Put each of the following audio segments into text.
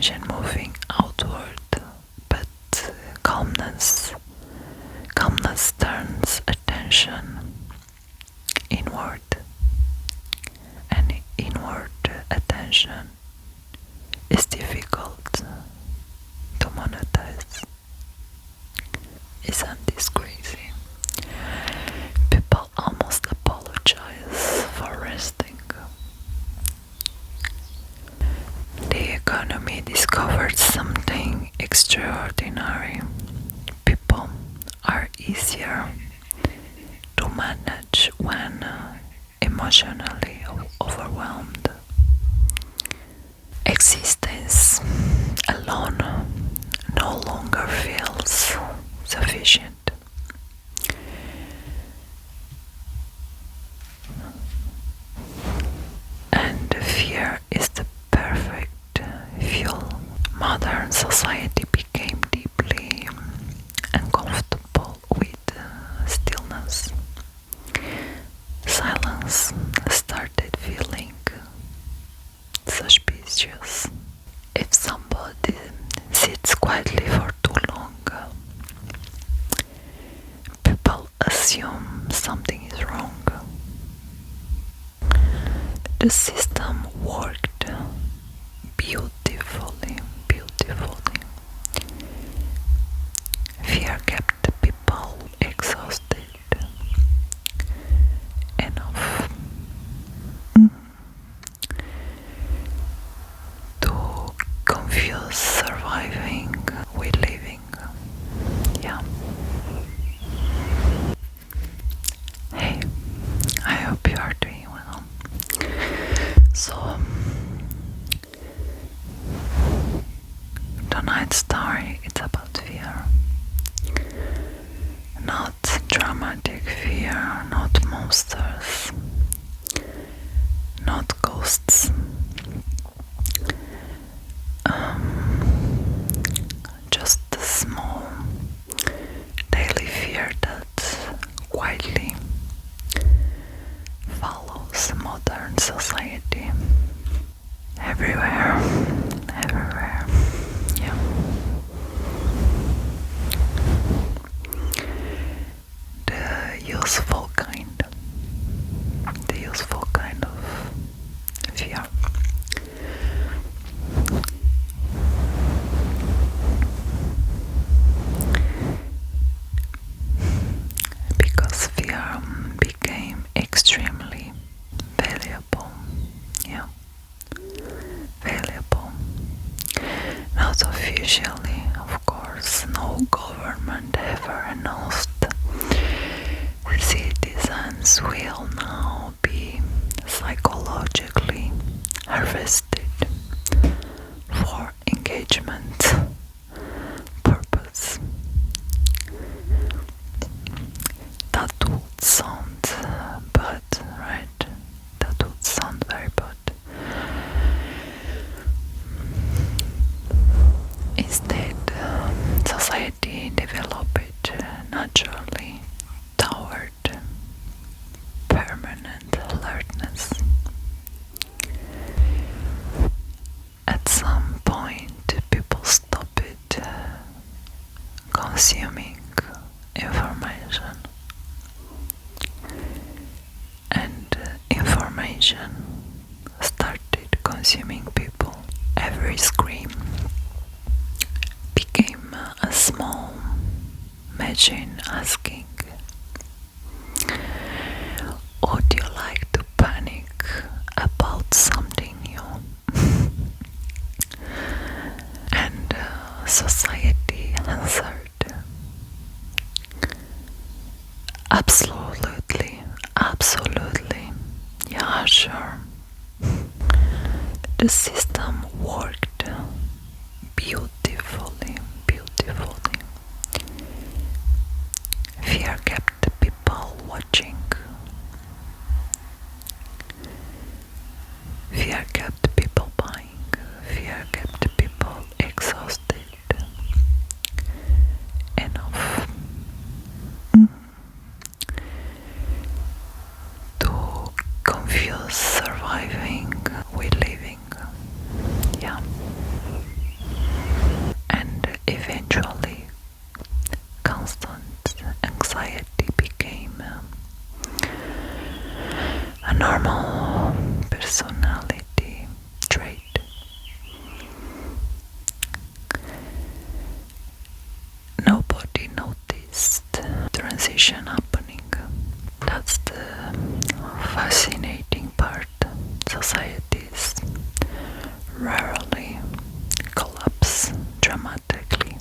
attention moving outward, but calmness turns attention inward, and inward attention is difficult to monetize. Isn't this crazy? People almost apologize for resting. The economy discovered something extraordinary. People are easier to manage when emotionally overwhelmed. Existence alone no longer feels sufficient. And fear is the perfect fuel. Modern society became deeply uncomfortable with stillness. Silence started feeling suspicious. If somebody sits quietly for too long, people assume something is wrong. The system worked beautifully. Fear kept the people exhausted enough to confuse surviving with living. Yeah. Hey, I hope you are doing well. So, tonight's story is about fear. Not dramatic fear, not monsters, not ghosts. Just a small daily fear that quietly follows modern society. Everywhere. Yeah. The useful kind of fear. Because fear became extremely valuable. Yeah. Valuable. Not officially, of course, no government ever announced citizens will now be psychologically harvested for engagement purpose. That would sound bad, right? That would sound very bad. Instead, society developed naturally toward permanent alertness. At some point, people stopped consuming information, and information started consuming people. Every scream became a small machine asking, would you like to panic about something new? And society answered, absolutely, yeah, sure. The system worked beautifully. Fear kept the people watching. Fear kept people buying. Fear kept people exhausted enough to confuse surviving with living. Yeah. rarely collapse dramatically.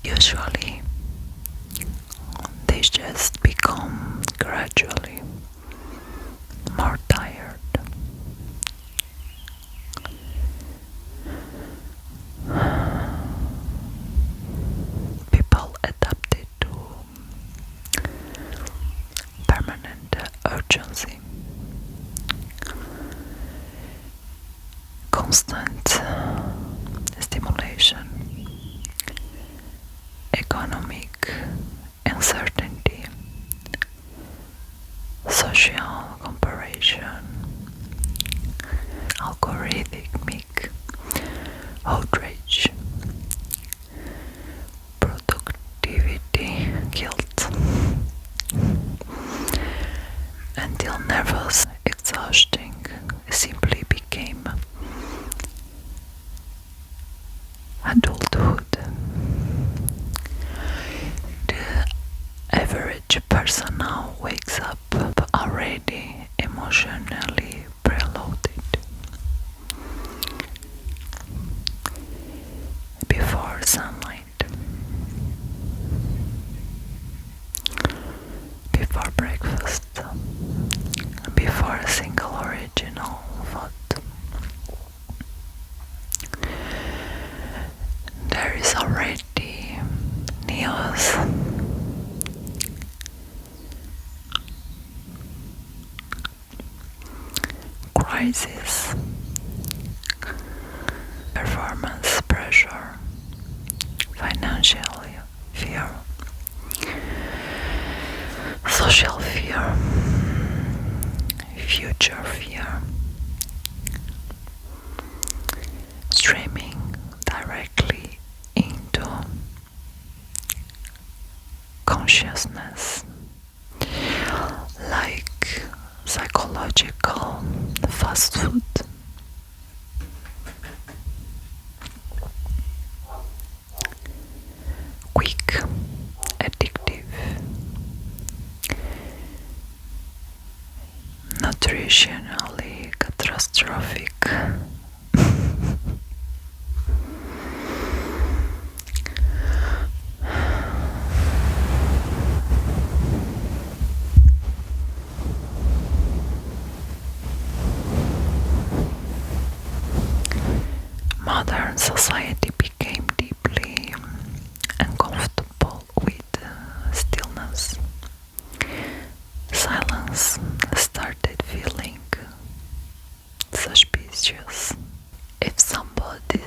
Usually, they just become gradually more tired. People adapted to permanent urgency, constant stimulation, economic uncertainty, social comparison, algorithmic outrage, productivity guilt, until nervous exhausting simply became adulthood. The average person now wakes up already emotionally preloaded. Before sunlight, before breakfast, before a single original thought. There is already news, crisis, performance pressure, financial fear, social fear, future fear, streaming directly into consciousness like psychological fast food. Quick, addictive, nutritionally catastrophic. Modern society became deeply uncomfortable with stillness. Silence started feeling suspicious. If somebody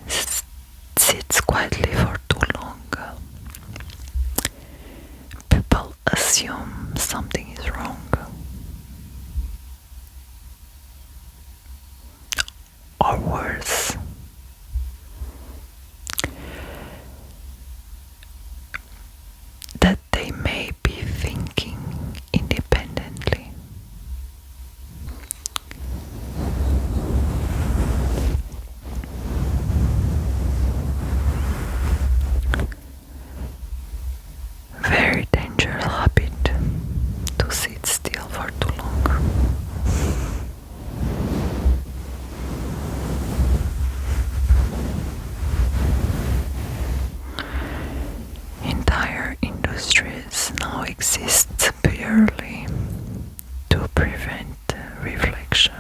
sits quietly for too long, people assume something is wrong. Or worse, that they may be thinking independently. Very dangerous habit to sit still for too long. Entire industries now exist purely to prevent reflection.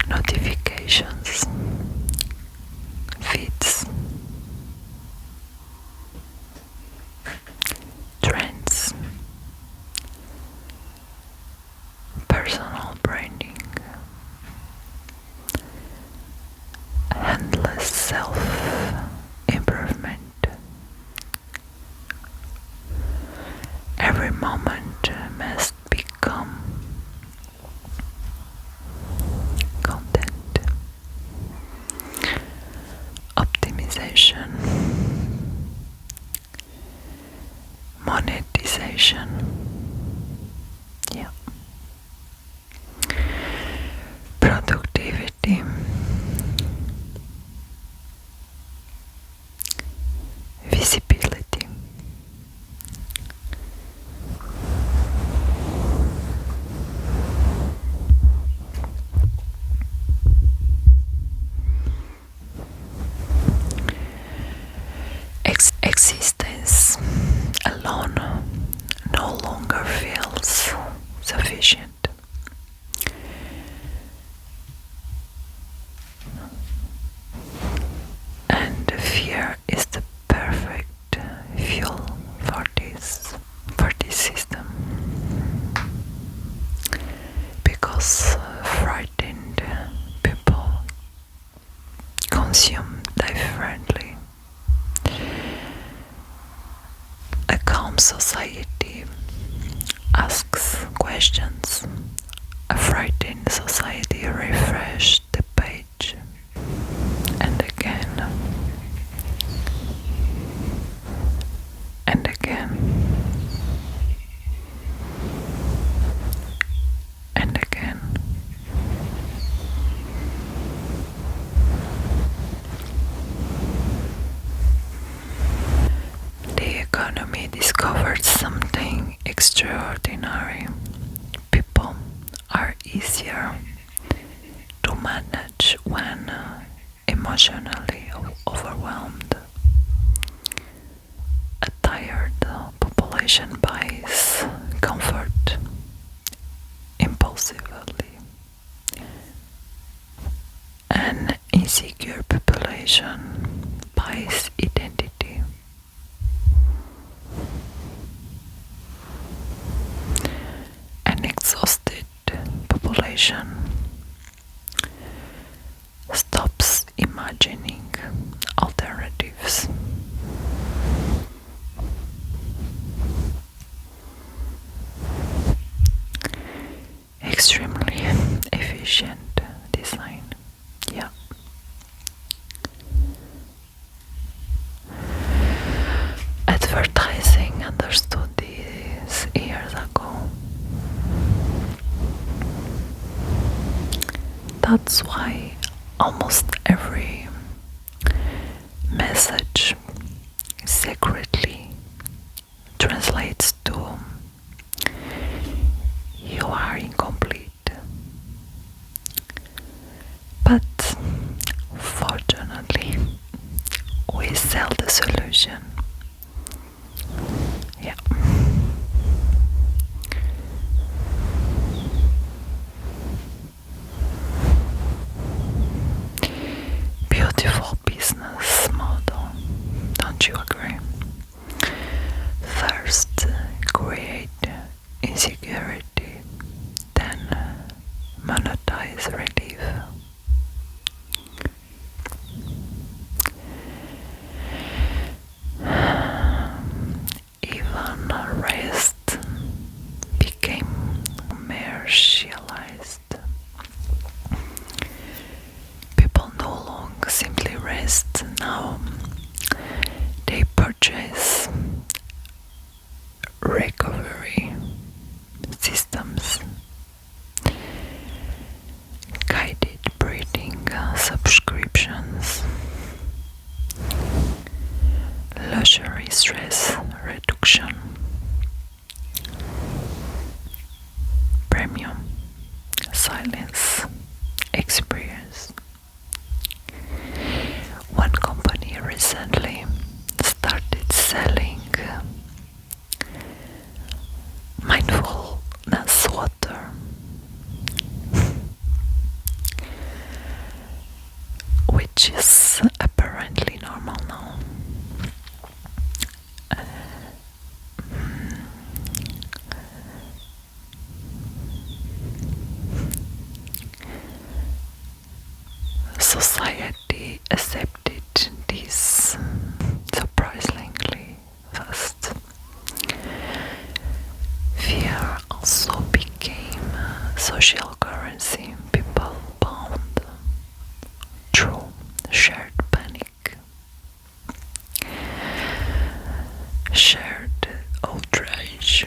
Notifications, feeds, trends, personal branding, endless self-improvement. Every moment must become content. in society, refresh the page. And again. And again. And again. The economy discovered something extraordinary. People are easier to manage when emotionally overwhelmed. A tired population buys comfort impulsively. An insecure population buys identity. An exhausted population stops imagining alternatives. Extremely efficient design. Yeah. Advertising understood this years ago. That's why almost every message secretly translates to "you are incomplete." But fortunately, we sell the solution. Yeah. Beautiful business model, don't you agree? First, create insecurity, then monetize relief. Even rest became commercialized. People no longer simply rest, now they purchase recovery systems, guided breathing subscriptions, luxury stress reduction, premium silence experience. One company recently started selling mindfulness water, which is apparently normal now. Society accepted this surprisingly fast. Fear also became a social currency. People bond through shared panic, shared outrage,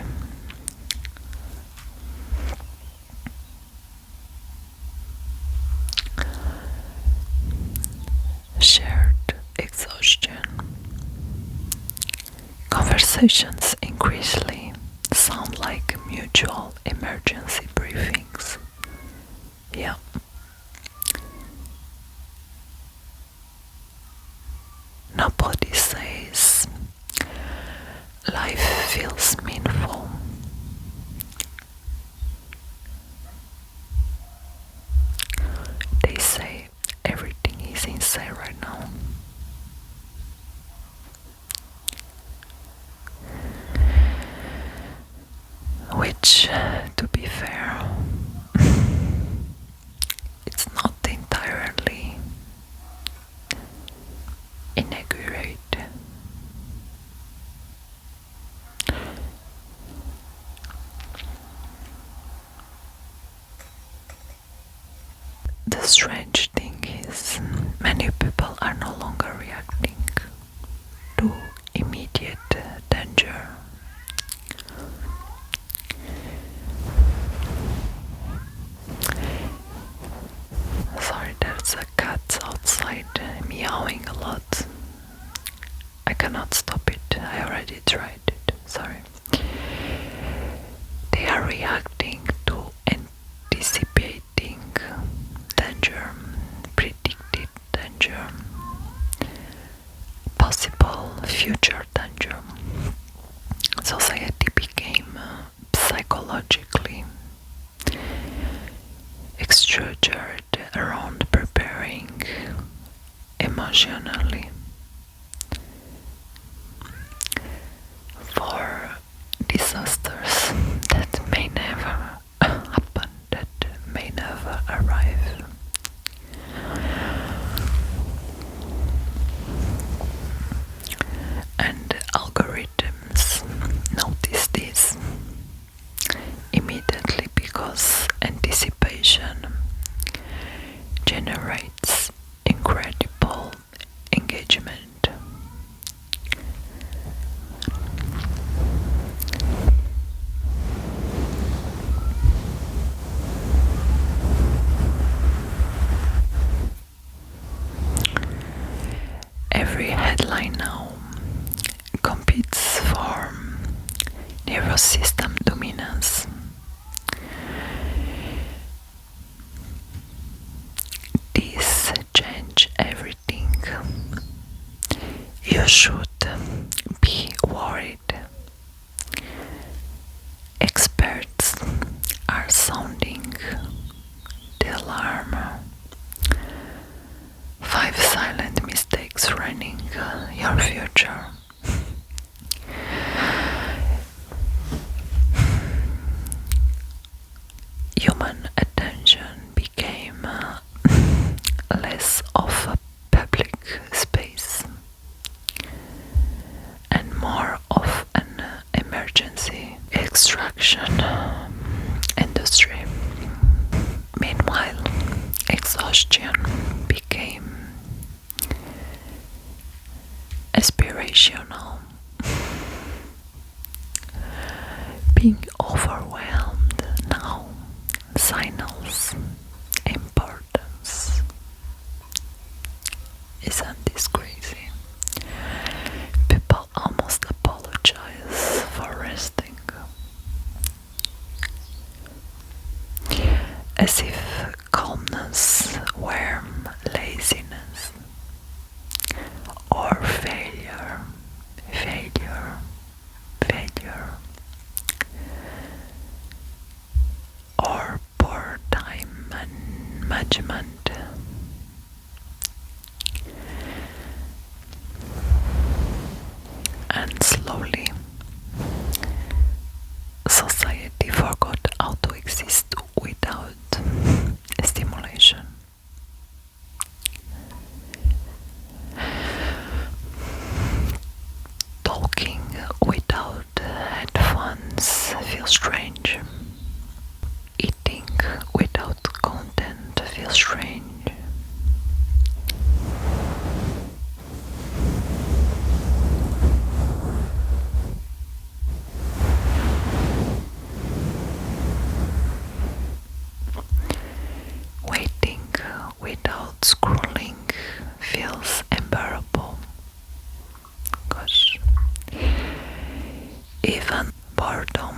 shared exhaustion. Conversations increasingly sound like mutual emergency briefings. Yeah. Nobody says life feels meaningful. They say everything is insane right now. Which, to be fair, it's not entirely inaccurate. strange thing is, many people are no longer reacting to immediate danger. Sorry, there's a cat outside meowing a lot. I cannot stop it. I already tried it. Sorry. They are reacting to anticipating danger, predicted danger, possible future danger. Society became psychologically structured around preparing emotionally for disasters that may never happen, that may never arrive. And algorithms notice this immediately because anticipation generates incredible engagement. Every headline now competes for nervous system dominance. This change everything. You should be worried. Experts are sounding the alarm. 5 silent mistakes ruining your future. Human attention became less of a public space and more of an emergency extraction industry. Meanwhile, exhaustion became aspirational. Being overwhelmed now signals importance. Isn't this crazy? People almost apologize for resting, as if calmness were laziness or failure, or poor time management. And slowly, society forgot how to exist without stimulation. Talking without headphones feels strange. Eating without content feels strange. Waiting without scrolling feels unbearable. Gosh. Even boredom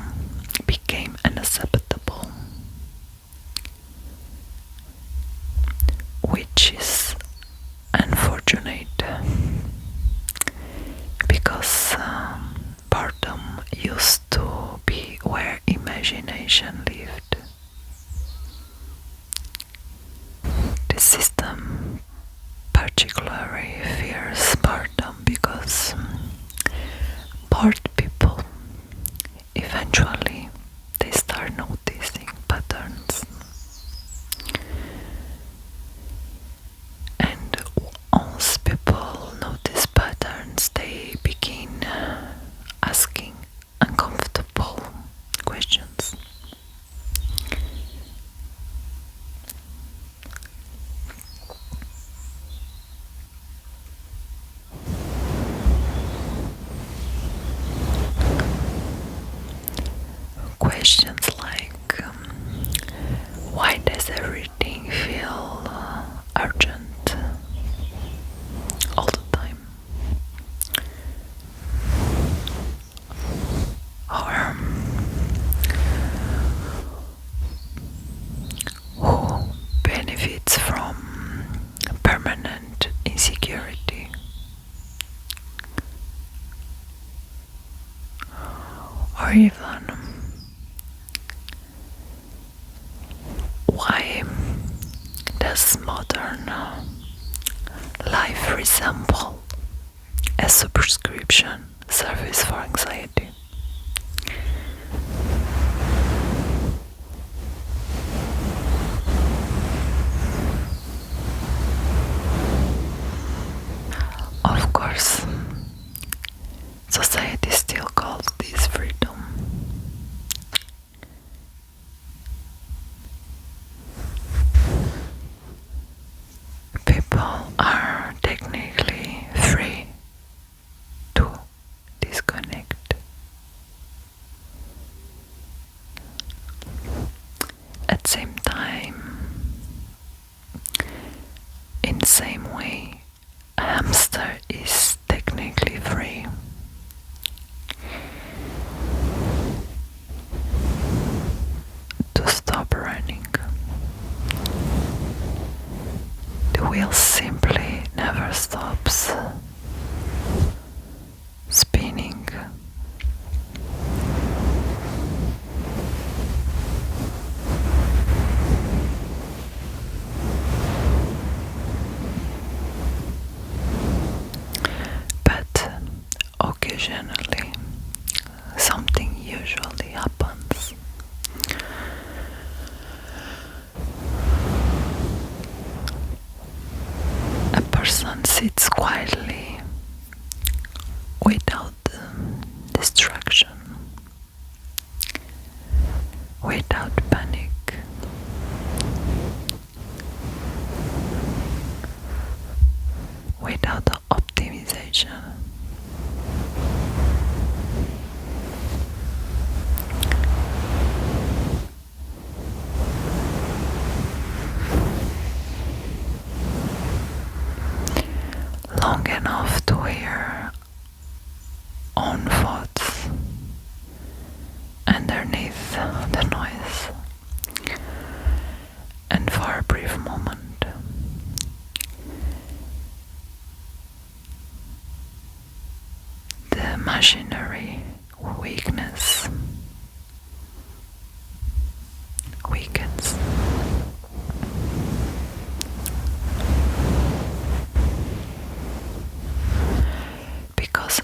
became unacceptable, which is unfortunate because boredom used to be where imagination lived. The system particularly fears boredom because bored people eventually they start noticing patterns, and once people notice patterns they begin asking uncomfortable questions. does modern life resemble a subscription service for anxiety? Of course, society still calls this freedom. People are technically free to disconnect. At the same time, in the same way, a hamster is technically free. To stop running. The wheel simply never stops spinning. But occasionally something usually happens. A person sits quietly without distraction, without panic, without optimization. Long enough to hear own thoughts underneath the noise, and for a brief moment the machinery weakens. Because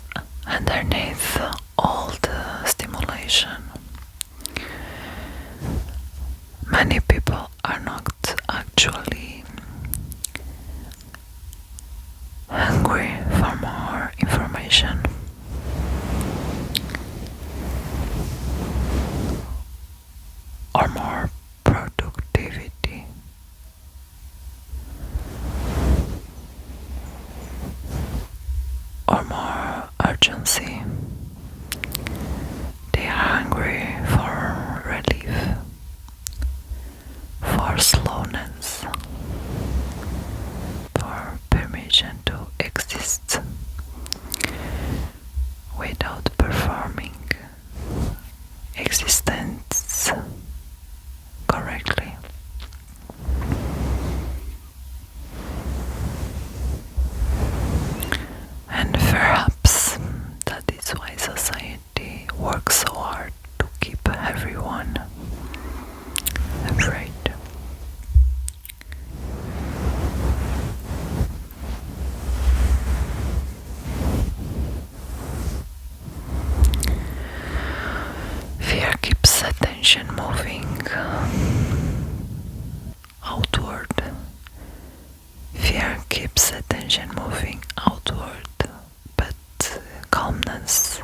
underneath all the stimulation, many people are not actually hungry for more information. Or more productivity. Or more urgency. They are hungry for relief, for slowness, for permission to exist without performing existence correctly. And perhaps that is why society works so hard to keep everyone afraid. Fear keeps attention moving outward. Fear keeps attention moving outward, but calmness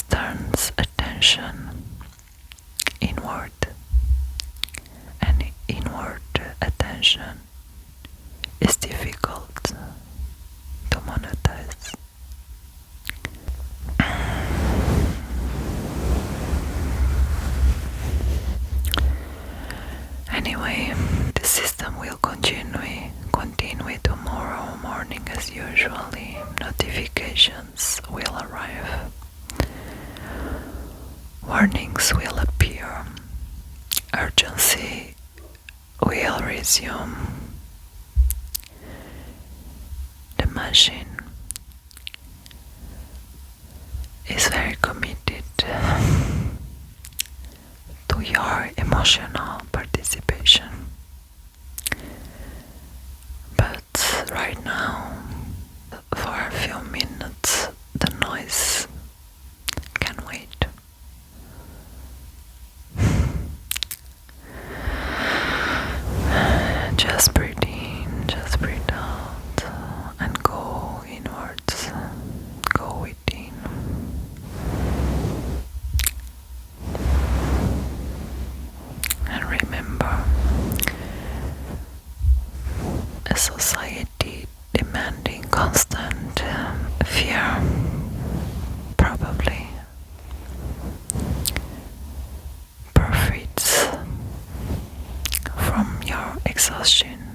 turns attention inward, and inward attention is difficult to monetize. Anyway, the system will continue tomorrow morning as usually. Notifications will arrive. Warnings will appear. Urgency will resume. The machine is very committed to your emotional participation. a society demanding constant fear, probably profits from your exhaustion.